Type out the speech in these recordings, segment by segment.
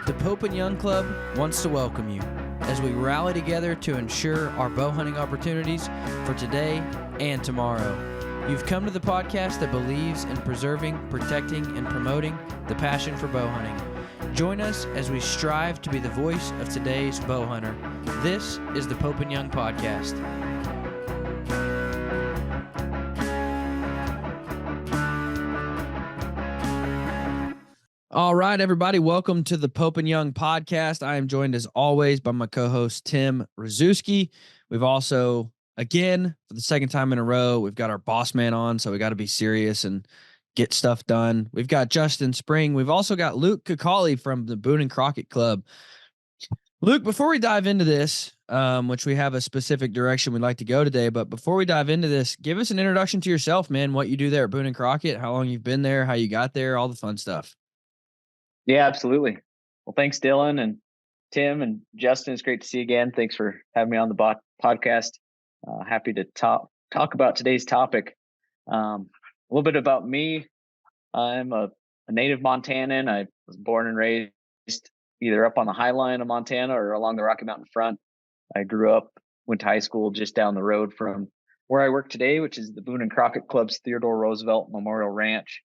The Pope and Young Club wants to welcome you as we rally together to ensure our bow hunting opportunities for today and tomorrow. You've come to the podcast that believes in preserving, protecting, and promoting the passion for bow hunting. Join us as we strive to be the voice of today's bow hunter. This is the Pope and Young Podcast. All right, everybody, welcome to the Pope and Young Podcast. I am joined as always by my co-host, Tim Rzuski. We've also, again, for the second time in a row, we've got our boss man on, so we got to be serious and get stuff done. We've got Justin Spring. We've also got Luke Coccoli from the Boone Crockett Club. Luke, before we dive into this, which we have a specific direction we'd like to go today, but before we dive into this, give us an introduction to yourself, man, what you do there at Boone Crockett, how long you've been there, how you got there, all the fun stuff. Yeah, absolutely. Well, thanks, Dylan and Tim and Justin. It's great to see you again. Thanks for having me on the podcast. Happy to talk about today's topic. A little bit about me. I'm a native Montanan. I was born and raised either up on the high line of Montana or along the Rocky Mountain front. I grew up, went to high school just down the road from where I work today, which is the Boone Crockett Club's Theodore Roosevelt Memorial Ranch.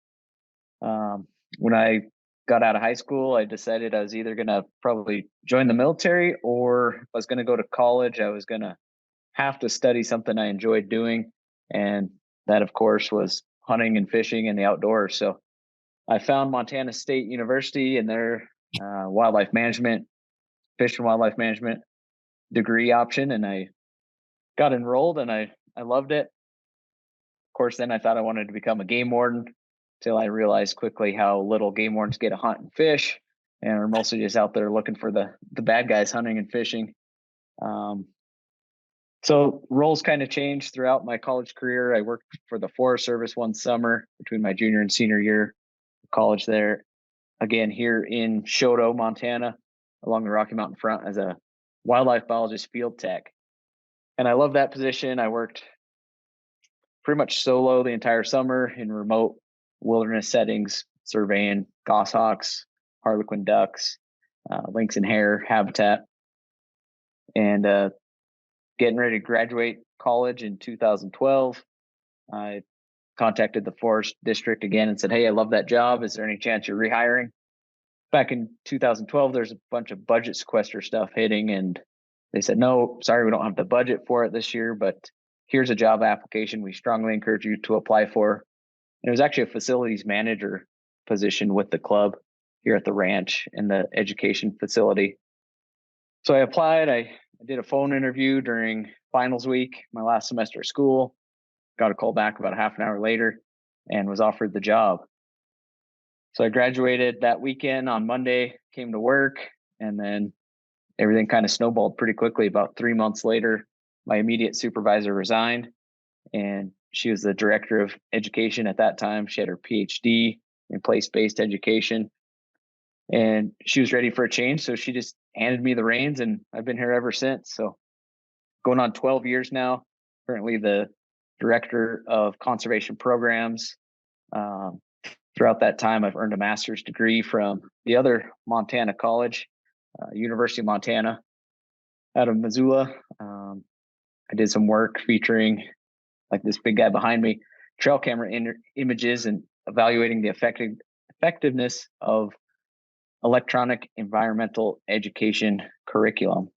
When I got out of high school, I decided I was either going to probably join the military, or if I was going to go to college, I was going to have to study something I enjoyed doing. And that, of course, was hunting and fishing and the outdoors. So I found Montana State University and their wildlife management, fish and wildlife management degree option. And I got enrolled and I loved it. Of course, then I thought I wanted to become a game warden, till I realized quickly how little game wardens get to hunt and fish, and are mostly just out there looking for the bad guys hunting and fishing. So roles kind of changed throughout my college career. I worked for the Forest Service one summer between my junior and senior year of college there. Again, here in Choteau, Montana, along the Rocky Mountain front as a wildlife biologist field tech. And I love that position. I worked pretty much solo the entire summer in remote wilderness settings, surveying goshawks, harlequin ducks, lynx and hare habitat, and getting ready to graduate college in 2012. I contacted the forest district again and said, "Hey, I love that job. Is there any chance you're rehiring?" Back in 2012, there's a bunch of budget sequester stuff hitting, and they said, "No, sorry, we don't have the budget for it this year, but here's a job application we strongly encourage you to apply for." And it was actually a facilities manager position with the club here at the ranch in the education facility. So I applied. I did a phone interview during finals week, my last semester of school, got a call back about a half an hour later, and was offered the job. So I graduated that weekend. On Monday, came to work, and then everything kind of snowballed pretty quickly. About 3 months later, my immediate supervisor resigned, and she was the director of education at that time. She had her PhD in place-based education, and she was ready for a change. So she just handed me the reins, and I've been here ever since. So going on 12 years now, currently the director of conservation programs. Throughout that time, I've earned a master's degree from the other Montana college, University of Montana out of Missoula. I did some work featuring, like this big guy behind me, trail camera images and evaluating the effectiveness of electronic environmental education curriculum.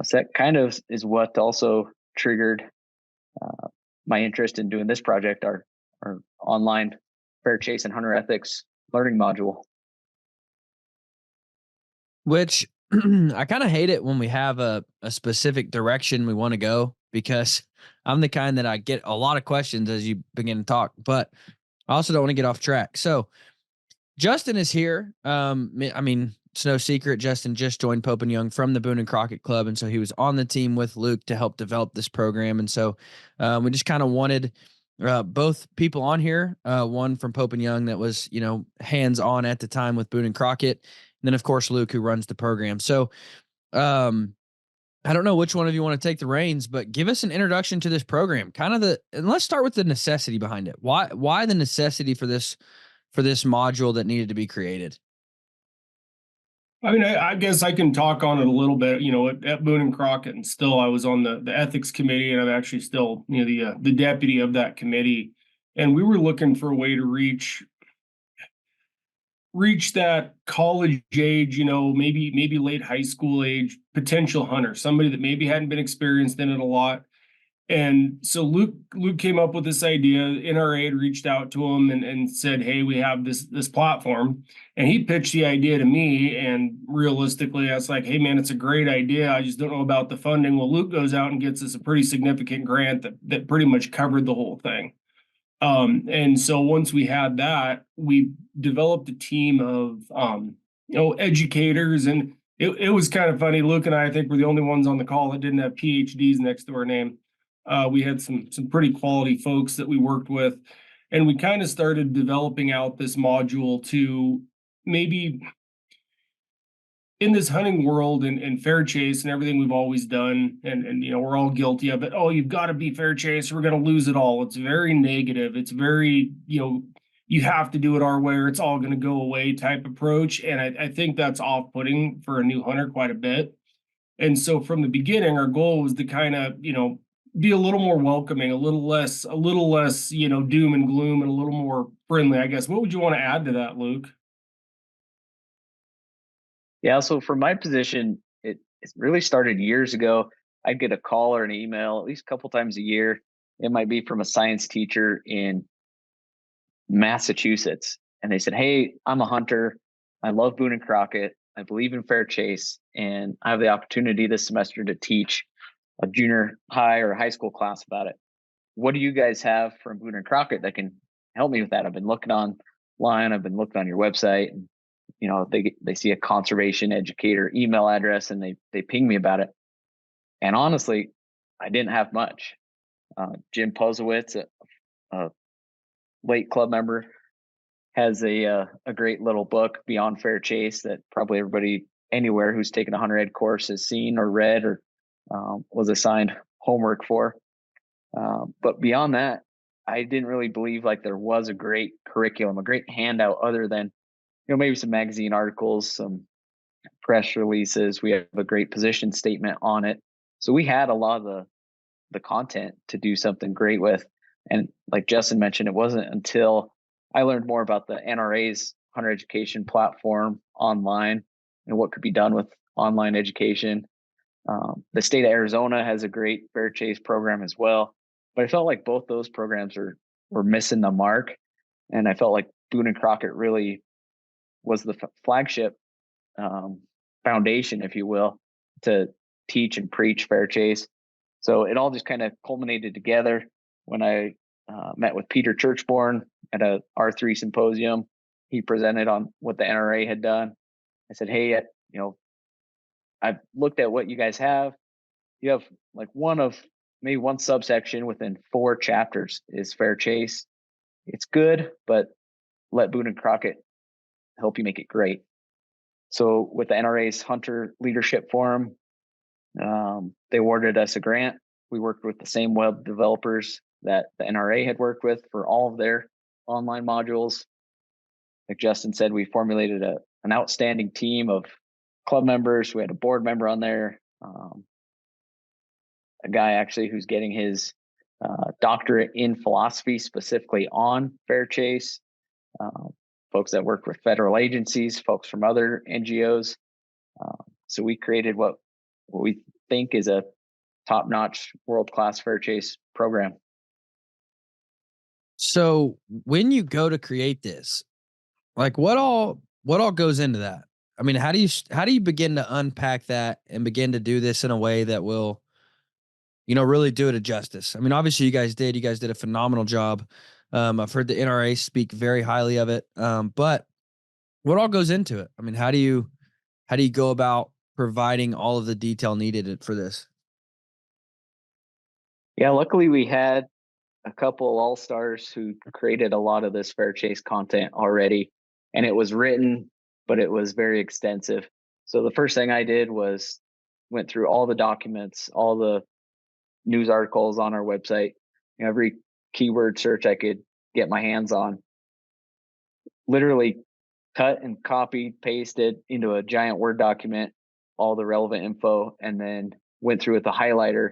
So that kind of is what also triggered my interest in doing this project, our online fair chase and hunter ethics learning module. Which I kind of hate it when we have a specific direction we want to go, because I'm the kind that I get a lot of questions as you begin to talk, but I also don't want to get off track. So Justin is here. I mean, it's no secret, Justin just joined Pope and Young from the Boone and Crockett Club. And so he was on the team with Luke to help develop this program. And so we just kind of wanted both people on here, one from Pope and Young that was, hands-on at the time with Boone and Crockett. And then, of course, Luke, who runs the program. So I don't know which one of you want to take the reins, but give us an introduction to this program. And let's start with the necessity behind it. Why the necessity for this module that needed to be created? I mean, I guess I can talk on it a little bit. At Boone and Crockett, and still I was on the ethics committee, and I'm actually still the deputy of that committee. And we were looking for a way to reach that college age, maybe late high school age potential hunter, somebody that maybe hadn't been experienced in it a lot. And so Luke came up with this idea. NRA had reached out to him and said, "Hey, we have this platform." And he pitched the idea to me. And realistically, I was like, "Hey, man, it's a great idea. I just don't know about the funding." Well, Luke goes out and gets us a pretty significant grant that pretty much covered the whole thing. And so once we had that, we developed a team of educators, and it was kind of funny. Luke and I think, were the only ones on the call that didn't have PhDs next to our name. We had some pretty quality folks that we worked with, and we kind of started developing out this module to maybe in this hunting world and fair chase and everything we've always done, and we're all guilty of it. Oh, you've got to be fair chase, we're going to lose it all. It's very negative. It's very, you have to do it our way or it's all going to go away type approach. And I think that's off-putting for a new hunter quite a bit. And so from the beginning, our goal was to kind of, be a little more welcoming, a little less, doom and gloom, and a little more friendly, I guess. What would you want to add to that, Luke? Yeah, so for my position, it really started years ago. I'd get a call or an email at least a couple times a year. It might be from a science teacher in Massachusetts. And they said, "Hey, I'm a hunter. I love Boone and Crockett. I believe in fair chase. And I have the opportunity this semester to teach a junior high or high school class about it. What do you guys have from Boone and Crockett that can help me with that? I've been looking online. I've been looking on your website, and they see a conservation educator email address, and they ping me about it. And honestly, I didn't have much. Jim Pozowitz, a late club member, has a great little book, Beyond Fair Chase, that probably everybody anywhere who's taken a hunter ed course has seen or read or was assigned homework for. But beyond that, I didn't really believe like there was a great curriculum, a great handout, other than maybe some magazine articles, some press releases. We have a great position statement on it, so we had a lot of the content to do something great with. And like Justin mentioned, it wasn't until I learned more about the NRA's hunter education platform online and what could be done with online education. The state of Arizona has a great fair chase program as well, but I felt like both those programs were missing the mark, and I felt like Boone and Crockett really was the flagship foundation, if you will, to teach and preach fair chase. So it all just kind of culminated together when I met with Peter Churchborn at a R3 symposium. He presented on what the NRA had done. I said, "Hey, I've looked at what you guys have. You have like maybe one subsection within 4 chapters is fair chase. It's good, but let Boone and Crockett help you make it great." So with the NRA's Hunter Leadership Forum, they awarded us a grant. We worked with the same web developers that the NRA had worked with for all of their online modules. Like Justin said, we formulated an outstanding team of club members. We had a board member on there, a guy actually who's getting his doctorate in philosophy specifically on fair chase, folks that work with federal agencies, folks from other NGOs. So we created what we think is a top-notch, world-class fair chase program. So when you go to create this, like what all goes into that? I mean, how do you begin to unpack that and begin to do this in a way that will, really do it a justice? I mean, obviously you guys did. You guys did a phenomenal job. I've heard the NRA speak very highly of it. But what all goes into it? I mean, how do you go about providing all of the detail needed for this? Yeah, luckily we had a couple all-stars who created a lot of this fair chase content already, and it was written, but it was very extensive. So the first thing I did was went through all the documents, all the news articles on our website, every keyword search I could get my hands on, literally cut and copied, pasted into a giant Word document, all the relevant info, and then went through with the highlighter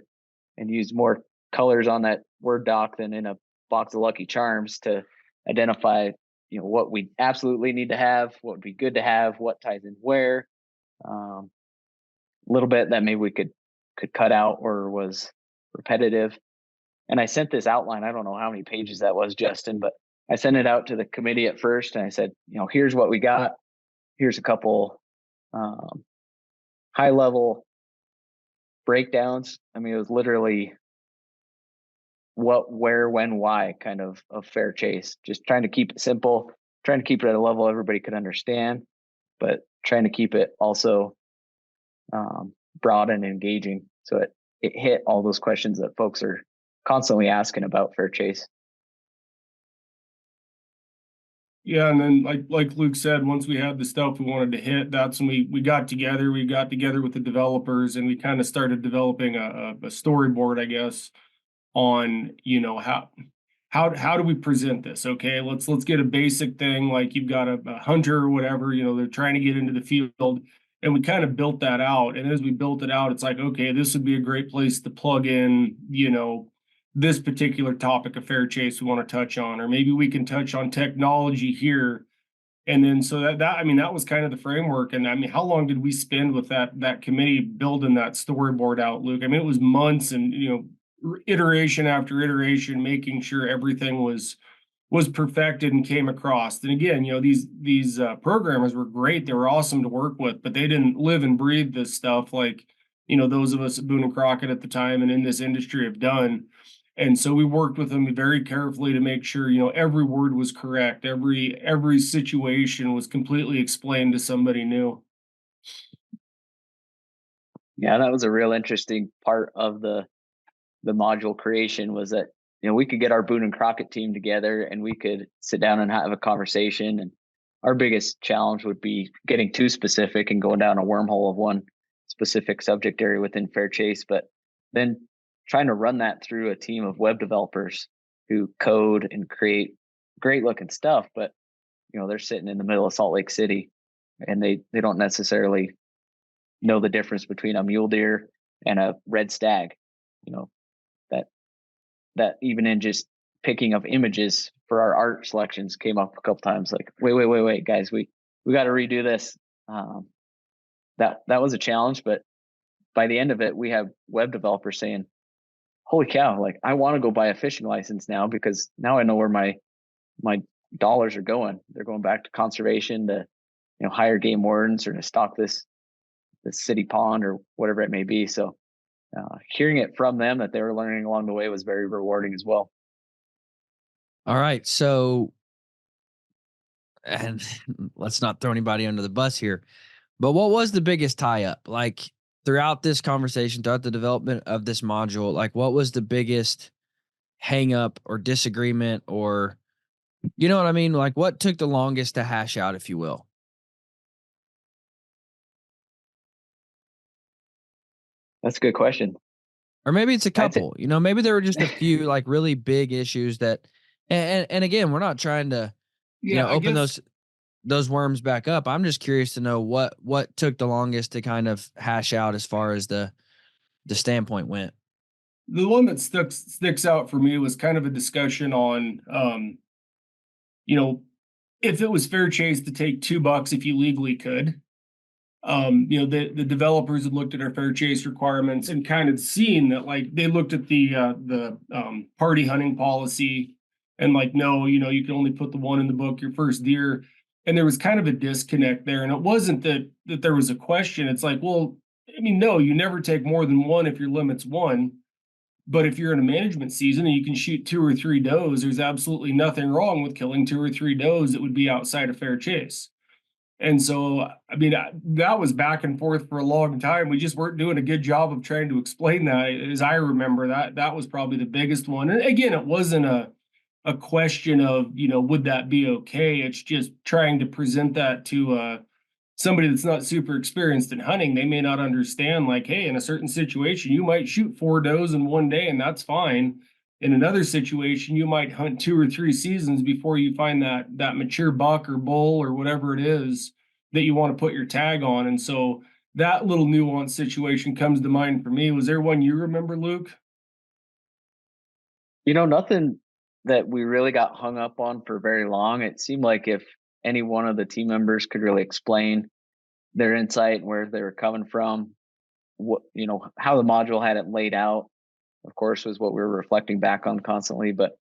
and used more colors on that Word doc than in a box of Lucky Charms to identify, what we absolutely need to have, what would be good to have, what ties in where, a little bit that maybe we could cut out or was repetitive. And I sent this outline. I don't know how many pages that was, Justin, but I sent it out to the committee at first, and I said, here's what we got. Here's a couple high level breakdowns. I mean, it was literally what, where, when, why kind of fair chase. Just trying to keep it simple, trying to keep it at a level everybody could understand, but trying to keep it also broad and engaging. So it hit all those questions that folks are constantly asking about fair chase. Yeah, and then like Luke said, once we had the stuff we wanted to hit, that's when we got together. We got together with the developers, and we kind of started developing a storyboard, I guess, on how do we present this? Okay, let's get a basic thing, like you've got a hunter or whatever, they're trying to get into the field, and we kind of built that out. And as we built it out, it's like, okay, this would be a great place to plug in, this particular topic of fair chase we want to touch on, or maybe we can touch on technology here. And then so that was kind of the framework. And I mean, how long did we spend with that committee building that storyboard out, Luke? I mean, it was months, and iteration after iteration, making sure everything was perfected and came across. And again, these programmers were great. They were awesome to work with, but they didn't live and breathe this stuff like those of us at Boone and Crockett at the time and in this industry have done. And so we worked with them very carefully to make sure, every word was correct. Every situation was completely explained to somebody new. Yeah, that was a real interesting part of the module creation, was that, we could get our Boone and Crockett team together and we could sit down and have a conversation. And our biggest challenge would be getting too specific and going down a wormhole of one specific subject area within fair chase. But then trying to run that through a team of web developers who code and create great looking stuff, but they're sitting in the middle of Salt Lake City and they don't necessarily know the difference between a mule deer and a red stag. That even in just picking of images for our art selections came up a couple times, like, wait, guys, we got to redo this. That was a challenge, but by the end of it, we have web developers saying, holy cow, like, I want to go buy a fishing license now, because now I know where my dollars are going. They're going back to conservation, to hire game wardens, or to stock this city pond or whatever it may be. So hearing it from them that they were learning along the way was very rewarding as well. All right. So, and let's not throw anybody under the bus here, but what was the biggest tie up? Like, throughout this conversation, throughout the development of this module, like, what was the biggest hang up or disagreement, or, you know what I mean? Like, what took the longest to hash out, if you will? That's a good question. Or maybe it's a couple, maybe there were just a few like really big issues that, and again, we're not trying to, open those worms back up. I'm just curious to know what took the longest to kind of hash out as far as the standpoint went. The one that sticks out for me was kind of a discussion on, if it was fair chase to take $2 if you legally could. The developers had looked at our fair chase requirements and kind of seen that, like, they looked at the party hunting policy and like, no, you can only put the one in the book, your first deer. And there was kind of a disconnect there. And it wasn't that there was a question. It's like, well, I mean, no, you never take more than one if your limit's one. But if you're in a management season and you can shoot 2 or 3 does, there's absolutely nothing wrong with killing 2 or 3 does that would be outside of fair chase. And so, I mean, that was back and forth for a long time. We just weren't doing a good job of trying to explain that. As I remember, that was probably the biggest one. And again, it wasn't a question of, would that be okay? It's just trying to present that to somebody that's not super experienced in hunting. They may not understand, like, hey, in a certain situation, you might shoot 4 does in one day, and that's fine. In another situation, you might hunt 2 or 3 seasons before you find that mature buck or bull or whatever it is that you want to put your tag on. And so that little nuanced situation comes to mind for me. Was there one you remember, Luke? Nothing that we really got hung up on for very long. It seemed like if any one of the team members could really explain their insight, where they were coming from, what, how the module had it laid out, of course, was what we were reflecting back on constantly, but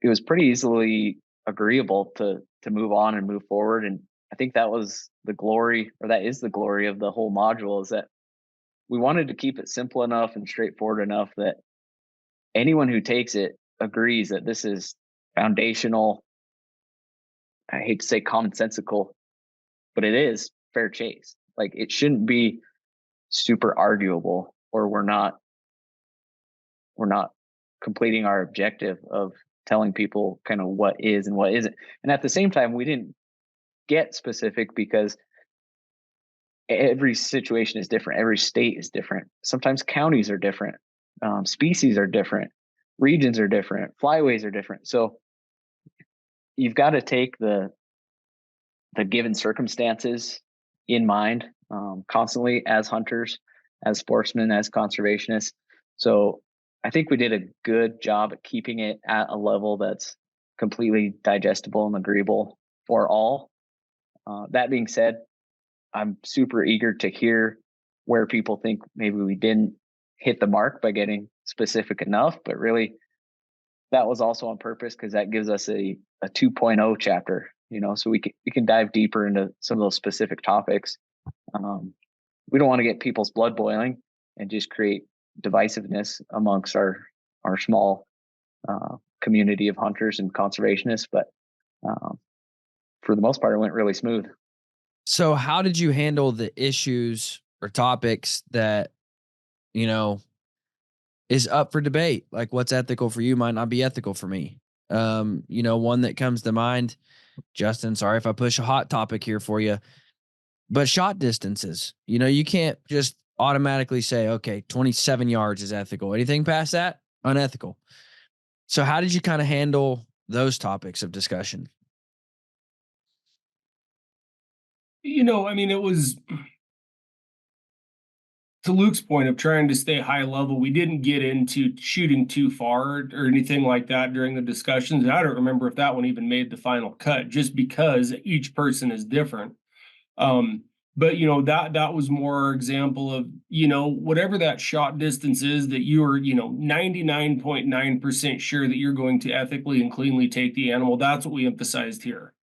it was pretty easily agreeable to move on and move forward. And I think that was the glory, or that is the glory of the whole module, is that we wanted to keep it simple enough and straightforward enough that anyone who takes it agrees that this is foundational. I hate to say commonsensical, but it is fair chase. Like, it shouldn't be super arguable, or we're not completing our objective of telling people kind of what is and what isn't. And at the same time, we didn't get specific because every situation is different. Every state is different. Sometimes counties are different. Species are different. Regions are different. Flyways are different. So you've got to take the given circumstances in mind constantly, as hunters, as sportsmen, as conservationists. So I think we did a good job at keeping it at a level that's completely digestible and agreeable for all. That being said, I'm super eager to hear where people think maybe we didn't hit the mark by getting specific enough, but really that was also on purpose, because that gives us a 2.0 chapter, so we can dive deeper into some of those specific topics. We don't want to get people's blood boiling and just create divisiveness amongst our small community of hunters and conservationists, but for the most part, it went really smooth. So how did you handle the issues or topics that, you know, is up for debate? Like, what's ethical for you might not be ethical for me. One that comes to mind, Justin, sorry if I push a hot topic here for you, but shot distances. You can't just automatically say, okay, 27 yards is ethical. Anything past that, unethical. So how did you kind of handle those topics of discussion? It was, to Luke's point of trying to stay high level, we didn't get into shooting too far or anything like that during the discussions. I don't remember if that one even made the final cut, just because each person is different. But that was more example of, whatever that shot distance is that you are, 99.9% sure that you're going to ethically and cleanly take the animal. That's what we emphasized here.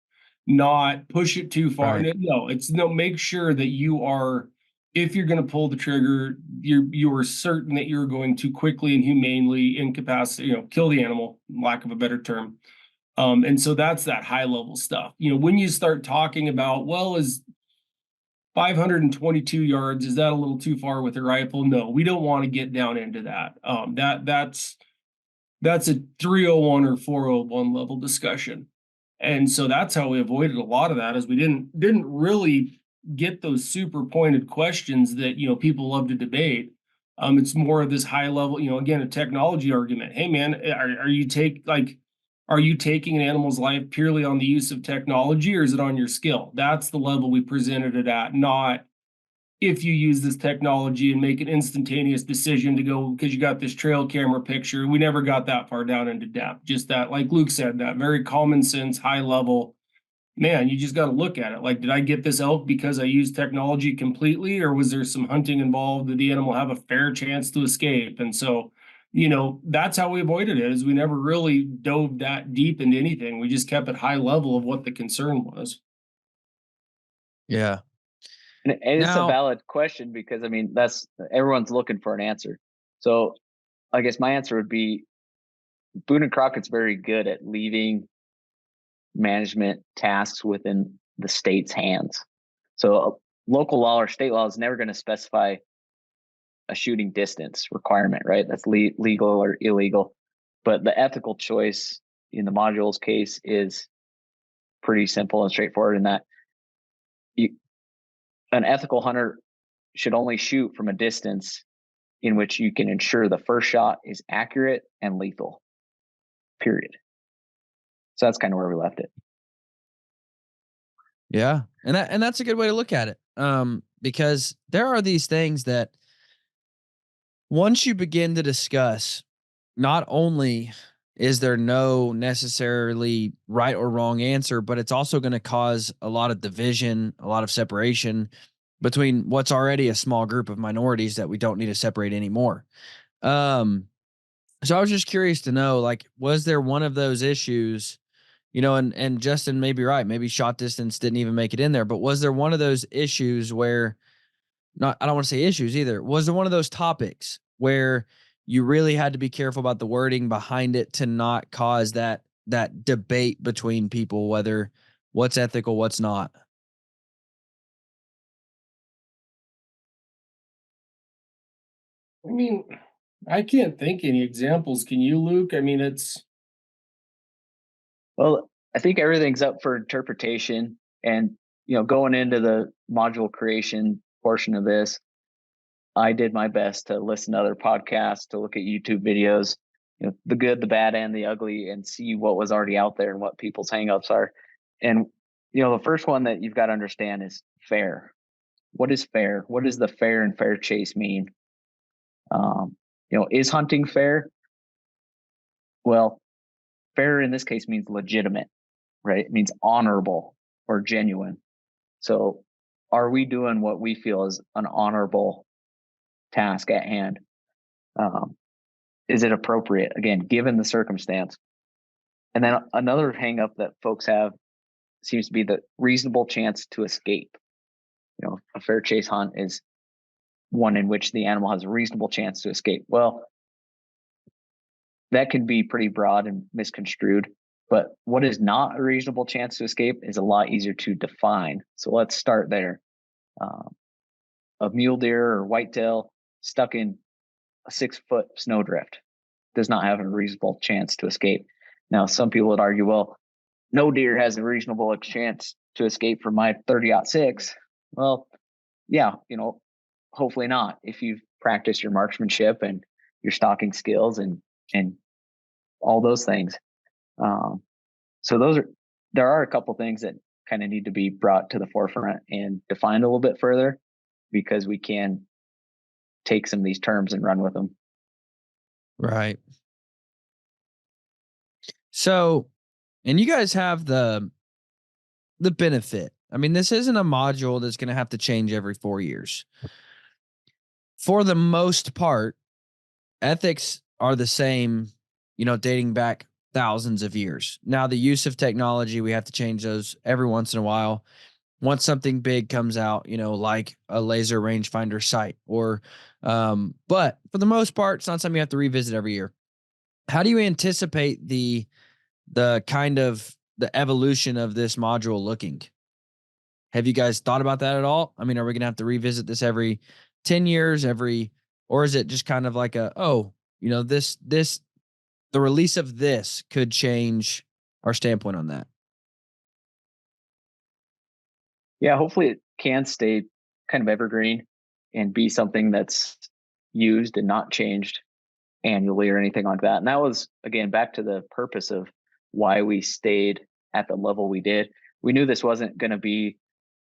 Not push it too far. Right. No, it's no, make sure that you are, if you're going to pull the trigger, you are certain that you're going to quickly and humanely incapacitate, kill the animal, lack of a better term. And so that's that high level stuff. When you start talking about, well, is 522 yards, is that a little too far with a rifle? No, we don't want to get down into that. That's a 301 or 401 level discussion. And so that's how we avoided a lot of that, is we didn't really get those super pointed questions that people love to debate. It's more of this high level, again, a technology argument. Hey man, are you taking an animal's life purely on the use of technology, or is it on your skill? That's the level we presented it at, not if you use this technology and make an instantaneous decision to go because you got this trail camera picture. We never got that far down into depth. Just that, like Luke said, that very common sense, high level, man, you just got to look at it. Like, did I get this elk because I used technology completely, or was there some hunting involved? Did the animal have a fair chance to escape? And so, that's how we avoided it, is we never really dove that deep into anything. We just kept it high level of what the concern was. Yeah. And it's a Now, valid question, because that's, everyone's looking for an answer. So I guess my answer would be, Boone and Crockett's very good at leaving management tasks within the state's hands. So local law or state law is never going to specify a shooting distance requirement, right? That's legal or illegal. But the ethical choice in the module's case is pretty simple and straightforward, in that an ethical hunter should only shoot from a distance in which you can ensure the first shot is accurate and lethal. period. So that's kind of where we left it. Yeah. And that's a good way to look at it. Because there are these things that once you begin to discuss, not only is there no necessarily right or wrong answer, but it's also going to cause a lot of division, a lot of separation between what's already a small group of minorities that we don't need to separate anymore. Um, so I was just curious to know, like, was there one of those issues, and Justin may be right, maybe shot distance didn't even make it in there, but was there one of those issues where not I don't want to say issues either. Was there one of those topics where you really had to be careful about the wording behind it to not cause that debate between people, whether what's ethical, what's not? I mean, I can't think any examples. Can you, Luke? I mean, it's Well, I think everything's up for interpretation. And, going into the module creation portion of this, I did my best to listen to other podcasts, to look at YouTube videos, the good, the bad, and the ugly, and see what was already out there and what people's hangups are. And, the first one that you've got to understand is fair. What is fair? What does the fair and fair chase mean? Is hunting fair? Well, fair in this case means legitimate, right? It means honorable or genuine. So are we doing what we feel is an honorable task at hand? Is it appropriate? Again, given the circumstance. And then another hang up that folks have seems to be the reasonable chance to escape. A fair chase hunt is one in which the animal has a reasonable chance to escape. Well, that can be pretty broad and misconstrued. But what is not a reasonable chance to escape is a lot easier to define. So let's start there. A mule deer or whitetail stuck in a 6-foot snowdrift does not have a reasonable chance to escape. Now, some people would argue, well, no deer has a reasonable chance to escape from my 30-06. Well, yeah, hopefully not. If you've practiced your marksmanship and your stalking skills and all those things. So there are a couple things that kind of need to be brought to the forefront and defined a little bit further, because we can take some of these terms and run with them. Right. So, and you guys have the benefit. I mean, this isn't a module that's going to have to change every 4 years. For the most part, ethics are the same, dating back thousands of years. Now, the use of technology, we have to change those every once in a while. Once something big comes out, like a laser rangefinder sight, but for the most part, it's not something you have to revisit every year. How do you anticipate the kind of the evolution of this module looking? Have you guys thought about that at all? I mean, are we going to have to revisit this every 10 years, or is it just kind of like the release of this could change our standpoint on that? Yeah, hopefully it can stay kind of evergreen and be something that's used and not changed annually or anything like that. And that was, again, back to the purpose of why we stayed at the level we did. We knew this wasn't going to be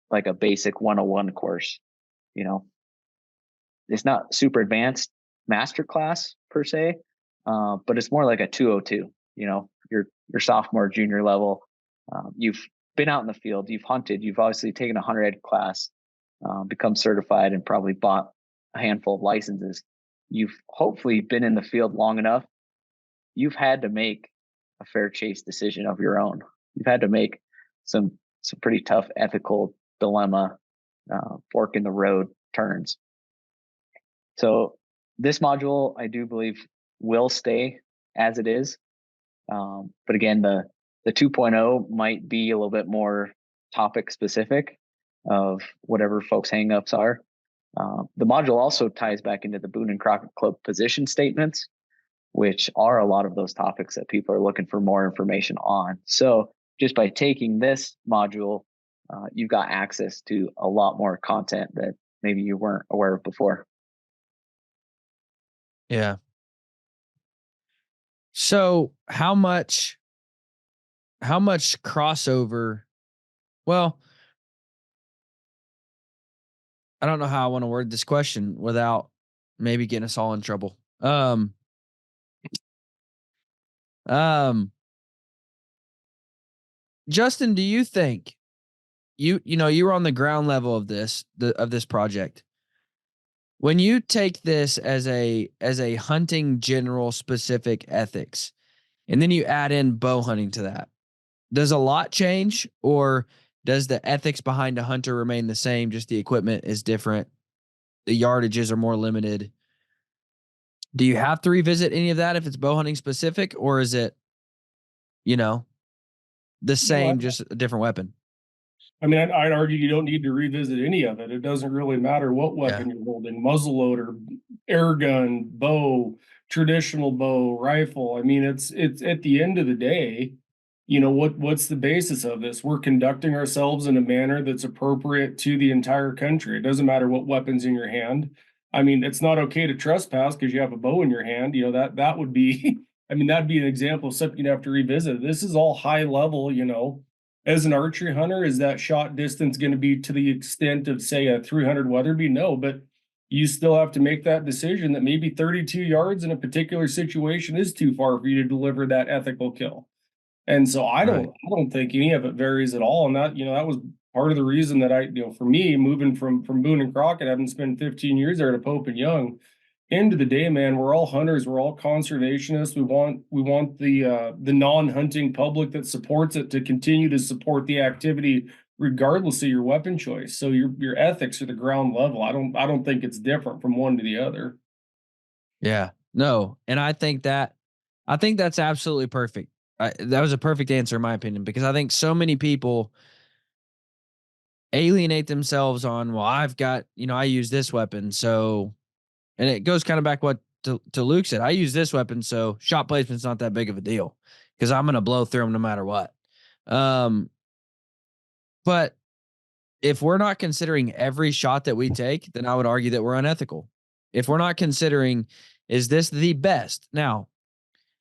like a basic 101 course. It's not super advanced master class per se, but it's more like a 202. Your sophomore, junior level. You've been out in the field, you've hunted, you've obviously taken a hunter ed class, become certified, and probably bought a handful of licenses. You've hopefully been in the field long enough. You've had to make a fair chase decision of your own. You've had to make some pretty tough ethical dilemma, fork in the road turns. So this module, I do believe, will stay as it is. But again, the 2.0 might be a little bit more topic specific of whatever folks' hangups are. The module also ties back into the Boone and Crockett Club position statements, which are a lot of those topics that people are looking for more information on. So just by taking this module, you've got access to a lot more content that maybe you weren't aware of before. Yeah. So how much crossover? Well, I don't know how I want to word this question without maybe getting us all in trouble. Um, Justin, do you think you were on the ground level of this project? When you take this as a hunting general specific ethics, and then you add in bow hunting to that, does a lot change, or does the ethics behind a hunter remain the same? Just the equipment is different. The yardages are more limited. Do you have to revisit any of that if it's bow hunting specific, or is it, you know, the No, same, just a different weapon? I mean, I'd argue you don't need to revisit any of it. It doesn't really matter what Yeah. weapon you're holding, muzzleloader, air gun, bow, traditional bow, rifle. I mean, it's at the end of the day, what's the basis of this? We're conducting ourselves in a manner that's appropriate to the entire country. It doesn't matter what weapon's in your hand. I mean, it's not okay to trespass because you have a bow in your hand. That would be I mean, that'd be an example of something you'd have to revisit. This is all high level, as an archery hunter, is that shot distance going to be to the extent of, say, a 300 Weatherby? No, but you still have to make that decision that maybe 32 yards in a particular situation is too far for you to deliver that ethical kill. And so I don't Right. I don't think any of it varies at all. And that was part of the reason that for me, moving from Boone and Crockett, having spent 15 years there to Pope and Young, end of the day, man, we're all hunters, we're all conservationists. We want the non-hunting public that supports it to continue to support the activity regardless of your weapon choice. So your ethics are the ground level. I don't think it's different from one to the other. Yeah. No, and I think that's absolutely perfect. That was a perfect answer in my opinion, because I think so many people alienate themselves on, well, I've got, I use this weapon, so, and it goes kind of back what to Luke said. I use this weapon, so shot placement's not that big of a deal because I'm gonna blow through them no matter what. Um, but if we're not considering every shot that we take, then I would argue that we're unethical. If we're not considering, is this the best? Now,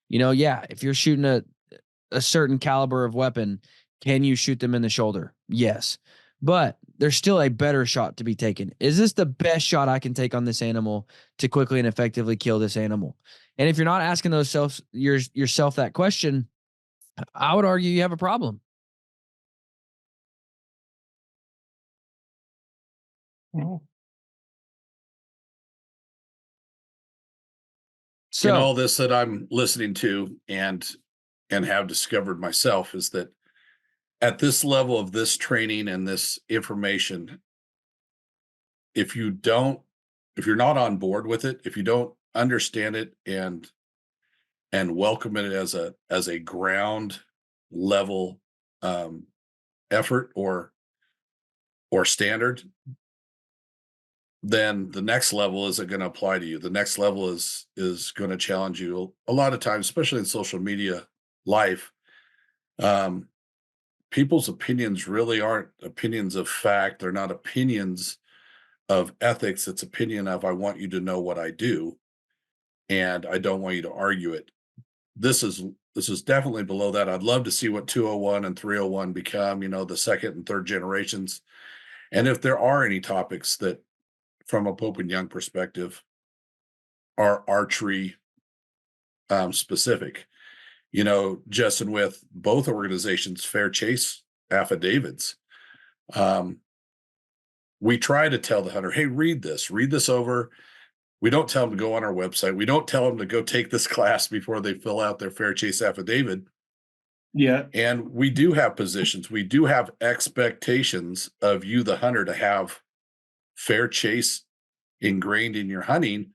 yeah, if you're shooting a certain caliber of weapon, can you shoot them in the shoulder? Yes. But there's still a better shot to be taken. Is this the best shot I can take on this animal to quickly and effectively kill this animal? And if you're not asking yourself that question, I would argue you have a problem. Mhm. In So, all this that I'm listening to and have discovered myself is that at this level of this training and this information, if you don't, if you're not on board with it, if you don't understand it and welcome it as a ground level um, effort or standard, then the next level isn't going to apply to you. The next level is going to challenge you a lot of times, especially in social media life. Um, People's opinions really aren't opinions of fact. They're not opinions of ethics. It's opinion of I want you to know what I do, and I don't want you to argue it. This is this is definitely below that. I'd love to see what 201 and 301 become. The second and third generations, and if there are any topics that, from a Pope and Young perspective, are archery specific. Justin, with both organizations' fair chase affidavits, um, we try to tell the hunter, hey, read this over. We don't tell them to go on our website. We don't tell them to go take this class before they fill out their fair chase affidavit. Yeah. And we do have positions. We do have expectations of you, the hunter, to have fair chase ingrained in your hunting,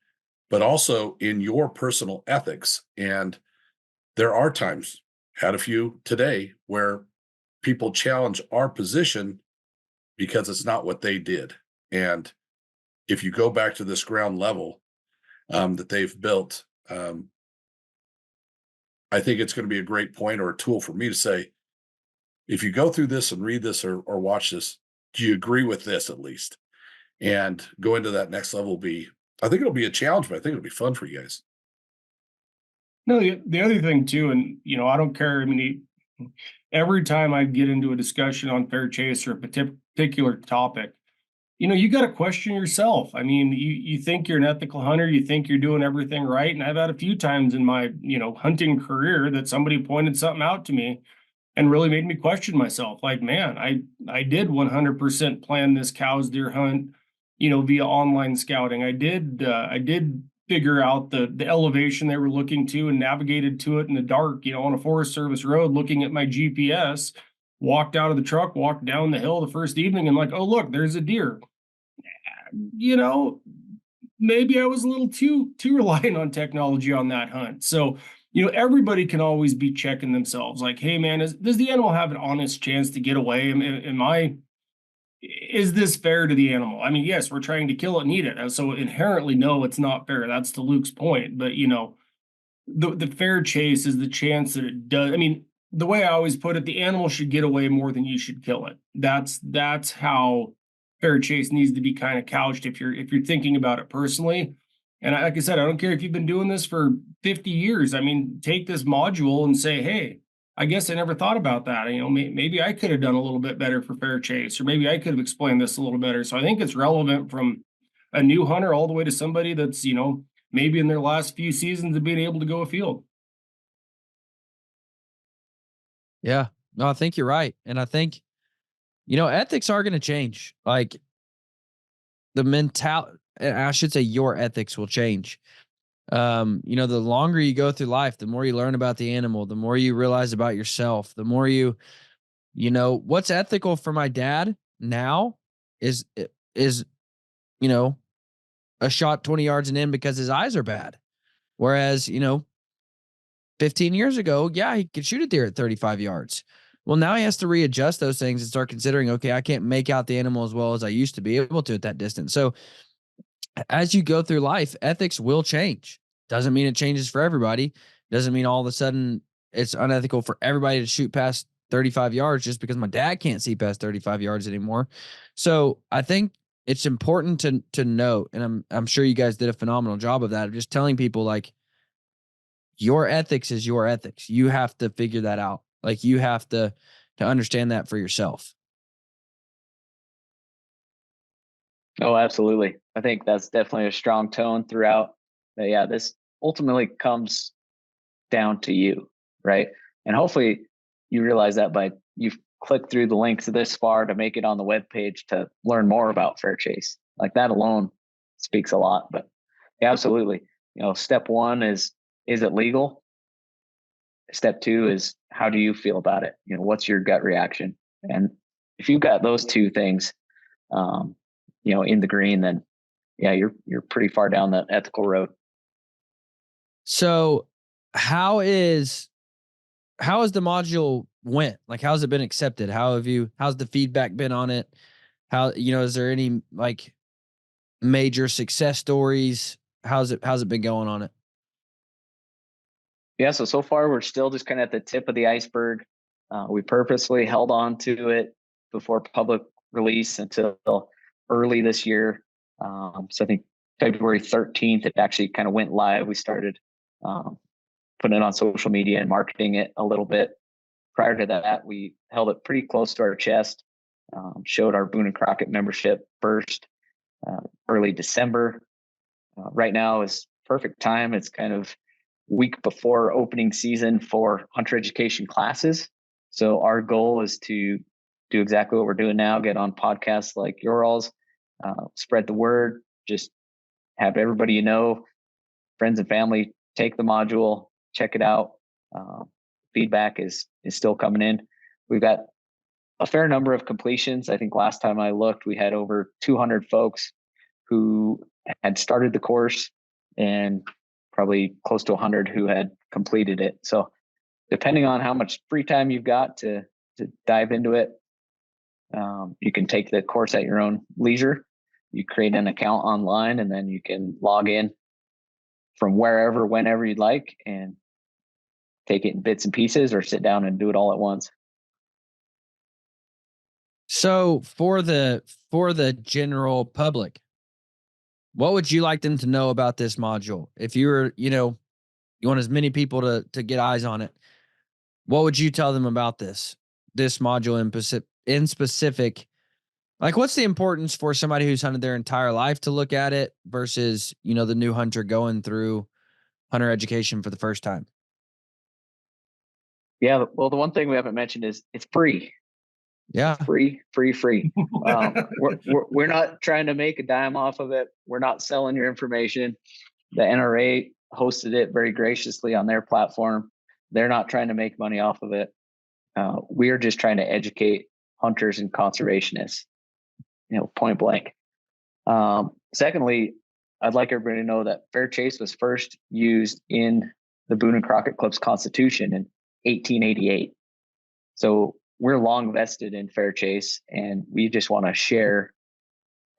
but also in your personal ethics. And there are times, had a few today, where people challenge our position because it's not what they did. And if you go back to this ground level that they've built, I think it's going to be a great point or a tool for me to say, if you go through this and read this or watch this, do you agree with this at least? And going to that next level will be, I think it'll be a challenge, but I think it'll be fun for you guys. No, the other thing too, and I don't care. I mean, every time I get into a discussion on fair chase or a particular topic, you got to question yourself. I mean, you think you're an ethical hunter, you think you're doing everything right, and I've had a few times in my hunting career that somebody pointed something out to me and really made me question myself. Like, man, I did 100% plan this cow's deer hunt, via online scouting. I did figure out the elevation they were looking to and navigated to it in the dark, on a Forest Service road, looking at my GPS. Walked out of the truck, walked down the hill the first evening, and like, oh look, there's a deer. You know, Maybe I was a little too reliant on technology on that hunt. So, everybody can always be checking themselves. Like, hey, man, does the animal have an honest chance to get away? Is this fair to the animal? I mean, yes, we're trying to kill it and eat it, and so inherently, no, it's not fair. That's to Luke's point. But the fair chase is the chance that it does. I mean, the way I always put it, the animal should get away more than you should kill it. That's how fair chase needs to be kind of couched if you're thinking about it personally. And like I said, I don't care if you've been doing this for 50 years. I mean, take this module and say, hey, I guess I never thought about that. Maybe I could have done a little bit better for fair chase, or maybe I could have explained this a little better. So I think it's relevant from a new hunter all the way to somebody that's, maybe in their last few seasons of being able to go afield. Yeah. No, I think you're right. And I think, ethics are going to change. Like the mental, I should say your ethics will change. The longer you go through life, the more you learn about the animal, the more you realize about yourself, the more what's ethical for my dad now is, you know, a shot 20 yards and in because his eyes are bad. Whereas, 15 years ago, yeah, he could shoot a deer at 35 yards. Well, now he has to readjust those things and start considering, okay, I can't make out the animal as well as I used to be able to at that distance. So as you go through life, ethics will change. Doesn't mean it changes for everybody. Doesn't mean all of a sudden it's unethical for everybody to shoot past 35 yards just because my dad can't see past 35 yards anymore. So I think it's important to note, and I'm sure you guys did a phenomenal job of that, of just telling people like your ethics is your ethics. You have to figure that out. Like you have to understand that for yourself. Oh, absolutely. I think that's definitely a strong tone throughout. But yeah, this ultimately comes down to you, right? And hopefully you realize that by you've clicked through the links this far to make it on the webpage to learn more about Fair Chase. Like that alone speaks a lot. But yeah, absolutely. Step one is it legal? Step two is how do you feel about it? What's your gut reaction? And if you've got those two things, um, in the green, then yeah, you're pretty far down that ethical road. So how's the module went? Like, how's it been accepted? How's the feedback been on it? Is there any like major success stories? How's it been going on it? Yeah, so far we're still just kind of at the tip of the iceberg. We purposely held on to it before public release until early this year. So I think February 13th, it actually kind of went live. We started putting it on social media and marketing it a little bit. Prior to that, we held it pretty close to our chest, showed our Boone and Crockett membership first, early December. Right now is perfect time. It's kind of week before opening season for hunter education classes. So our goal is to do exactly what we're doing now, get on podcasts like yours, spread the word, just have everybody friends and family, take the module, check it out. Feedback is still coming in. We've got a fair number of completions. I think last time I looked, we had over 200 folks who had started the course and probably close to 100 who had completed it. So depending on how much free time you've got to dive into it, you can take the course at your own leisure. You create an account online and then you can log in from wherever, whenever you'd like, and take it in bits and pieces or sit down and do it all at once. So for the general public, what would you like them to know about this module? If you were, You want as many people to get eyes on it. What would you tell them about this module in specific? Like, what's the importance for somebody who's hunted their entire life to look at it versus, the new hunter going through hunter education for the first time? Yeah, well, the one thing we haven't mentioned is it's free. Yeah. It's free. We're not trying to make a dime off of it. We're not selling your information. The NRA hosted it very graciously on their platform. They're not trying to make money off of it. We're just trying to educate hunters and conservationists, point blank. Secondly, I'd like everybody to know that fair chase was first used in the Boone and Crockett Club's constitution in 1888. So we're long vested in fair chase, and we just want to share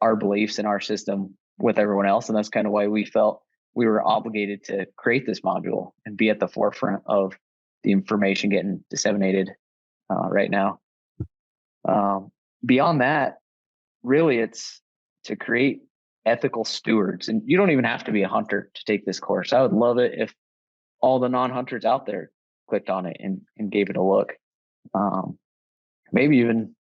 our beliefs and our system with everyone else. And that's kind of why we felt we were obligated to create this module and be at the forefront of the information getting disseminated right now. Beyond that, really, it's to create ethical stewards. And you don't even have to be a hunter to take this course. I would love it if all the non-hunters out there clicked on it and gave it a look. Maybe even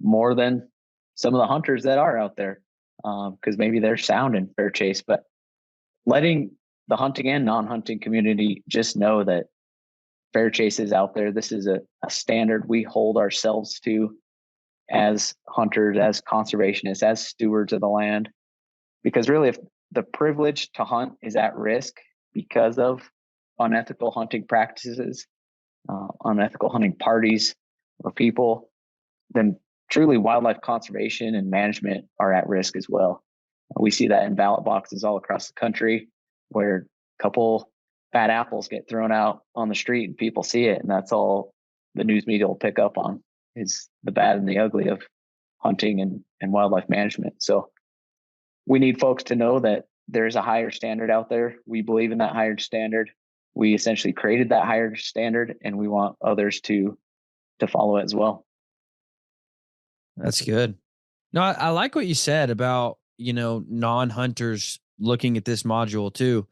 more than some of the hunters that are out there, because maybe they're sound in fair chase. But letting the hunting and non-hunting community just know that fair chase is out there. This is a standard we hold ourselves to as hunters, as conservationists, as stewards of the land. Because really, if the privilege to hunt is at risk because of unethical hunting practices, unethical hunting parties or people, then truly wildlife conservation and management are at risk as well. We see that in ballot boxes all across the country where a couple bad apples get thrown out on the street and people see it, and that's all the news media will pick up on is the bad and the ugly of hunting and wildlife management. So we need folks to know that there's a higher standard out there. We believe in that higher standard. We essentially created that higher standard, and we want others to follow it as well. That's good. No, I like what you said about, non-hunters looking at this module too,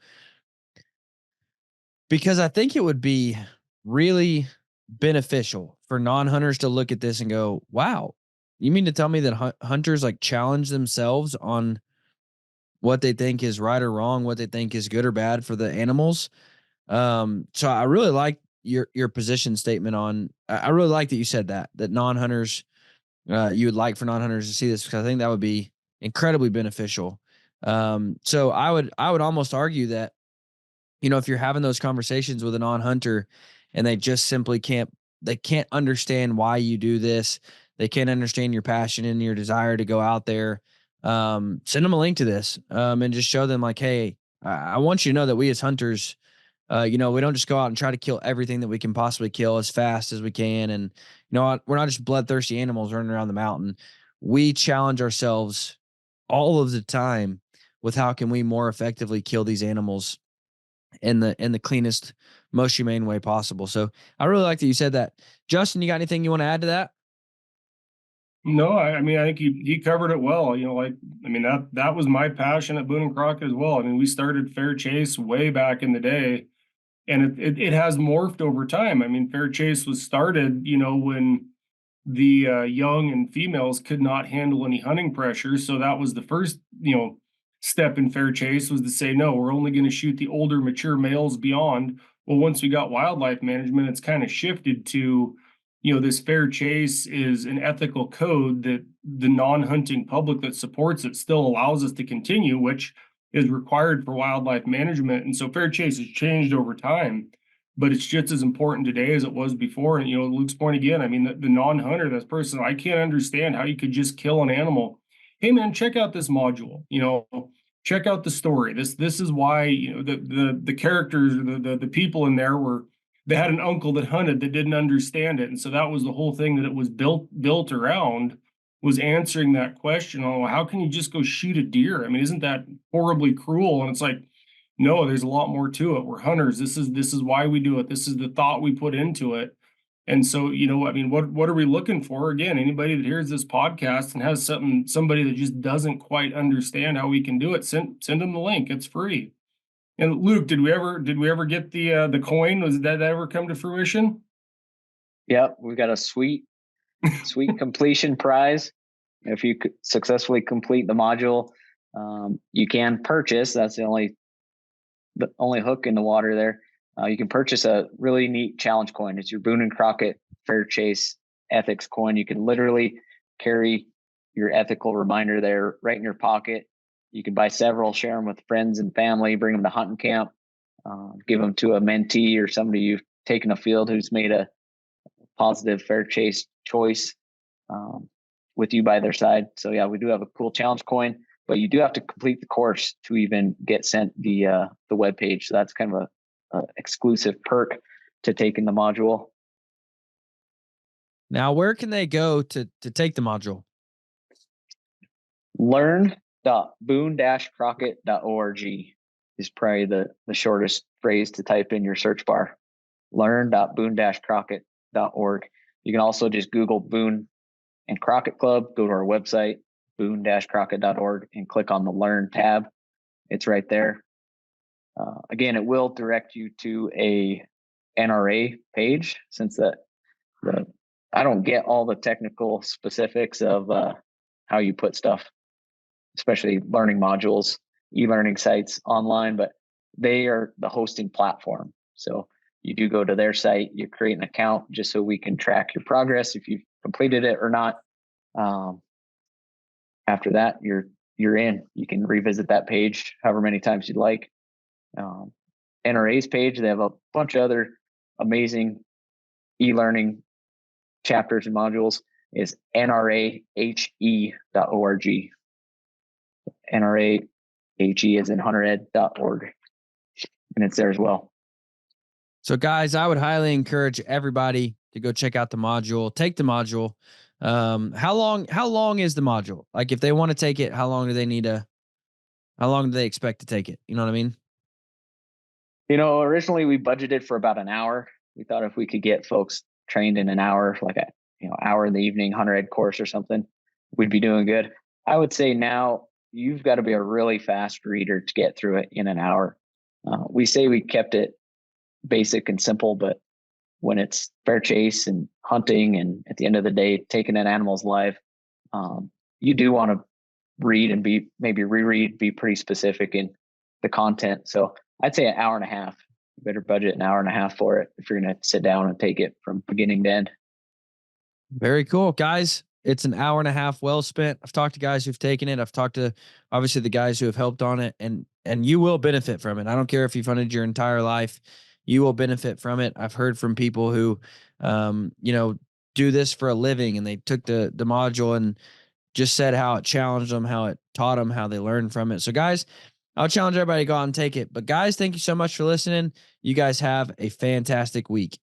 because I think it would be really beneficial for non-hunters to look at this and go, wow, you mean to tell me that hunters like challenge themselves on what they think is right or wrong, what they think is good or bad for the animals? So I really like your position statement on, I really like that you said that non-hunters, you would like for non-hunters to see this, because I think that would be incredibly beneficial. So I would almost argue that, if you're having those conversations with a non-hunter and they just simply can't understand why you do this, they can't understand your passion and your desire to go out there, send them a link to this, and just show them like, hey, I want you to know that we as hunters, we don't just go out and try to kill everything that we can possibly kill as fast as we can. And, we're not just bloodthirsty animals running around the mountain. We challenge ourselves all of the time with how can we more effectively kill these animals in the cleanest, most humane way possible. So I really like that you said that. Justin, you got anything you want to add to that? No, I mean, I think he covered it well. That was my passion at Boone and Crockett as well. I mean, we started fair chase way back in the day, and it has morphed over time. I mean, fair chase was started, when the young and females could not handle any hunting pressure. So that was the first, step in fair chase, was to say, no, we're only going to shoot the older, mature males beyond. Well, once we got wildlife management, it's kind of shifted to, this fair chase is an ethical code that the non-hunting public that supports it still allows us to continue, which is required for wildlife management. And so fair chase has changed over time, but it's just as important today as it was before. And, Luke's point again, I mean, the non-hunter, that person, I can't understand how you could just kill an animal. Hey man, check out this module, check out the story. This is why, the characters, the people in there they had an uncle that hunted that didn't understand it. And so that was the whole thing that it was built around, was answering that question. Oh, how can you just go shoot a deer? I mean, isn't that horribly cruel? And it's like, no, there's a lot more to it. We're hunters. This is why we do it. This is the thought we put into it. And so, I mean, what are we looking for? Again, anybody that hears this podcast and has somebody that just doesn't quite understand how we can do it, send them the link. It's free. And Luke, did we ever get the coin? Was that ever come to fruition? Yep, we got a sweet completion prize. If you could successfully complete the module, you can purchase. That's the only hook in the water there. You can purchase a really neat challenge coin. It's your Boone and Crockett Fair Chase Ethics coin. You can literally carry your ethical reminder there right in your pocket. You can buy several, share them with friends and family, bring them to hunting camp, give them to a mentee or somebody you've taken a field who's made a positive fair chase choice with you by their side. So yeah, we do have a cool challenge coin, but you do have to complete the course to even get sent the web page. So that's kind of a exclusive perk to taking the module. Now, where can they go to take the module? Learn.boone-crockett.org is probably the shortest phrase to type in your search bar. Learn.boone-crockett.org. You can also just Google Boone and Crockett Club, go to our website, boone-crockett.org, and click on the Learn tab. It's right there. Again, it will direct you to a NRA page, since I don't get all the technical specifics of how you put stuff, especially learning modules, e-learning sites online, but they are the hosting platform. So you do go to their site, you create an account just so we can track your progress, if you've completed it or not. After that, you're in. You can revisit that page however many times you'd like. NRA's page, they have a bunch of other amazing e-learning chapters and modules, is nrahe.org. NRAHE is in huntered.org, and it's there as well. So guys, I would highly encourage everybody to go check out the module, take the module. How long is the module? Like, if they want to take it, how long do they expect to take it? You know what I mean? Originally we budgeted for about an hour. We thought if we could get folks trained in an hour, like a hour in the evening, hunter ed course or something, we'd be doing good. I would say now you've got to be a really fast reader to get through it in an hour. We say we kept it basic and simple, but when it's fair chase and hunting, and at the end of the day, taking an animal's life, you do want to read and maybe reread, be pretty specific in the content. So I'd say an hour and a half. You better budget an hour and a half for it if you're going to sit down and take it from beginning to end. Very cool, guys. It's an hour and a half well spent. I've talked to guys who've taken it. I've talked to obviously the guys who have helped on it, and you will benefit from it. I don't care if you've hunted your entire life, you will benefit from it. I've heard from people who, do this for a living, and they took the module and just said how it challenged them, how it taught them, how they learned from it. So guys, I'll challenge everybody to go out and take it. But guys, thank you so much for listening. You guys have a fantastic week.